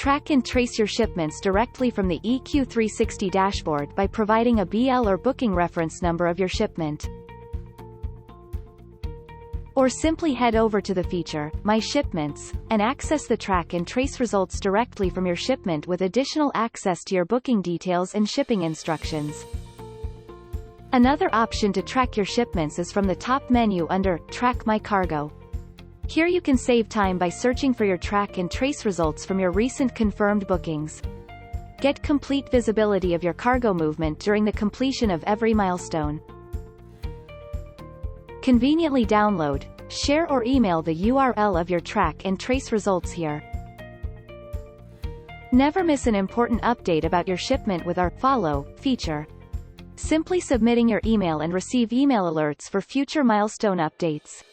Track and trace your shipments directly from the ECU360 dashboard by providing a BL or booking reference number of your shipment. Or simply head over to the feature, My Shipments, and access the track and trace results directly from your shipment with additional access to your booking details and shipping instructions. Another option to track your shipments is from the top menu under Track My Cargo. Here you can save time by searching for your track and trace results from your recent confirmed bookings. Get complete visibility of your cargo movement during the completion of every milestone. Conveniently download, share or email the URL of your track and trace results here. Never miss an important update about your shipment with our Follow feature. Simply submitting your email and receive email alerts for future milestone updates.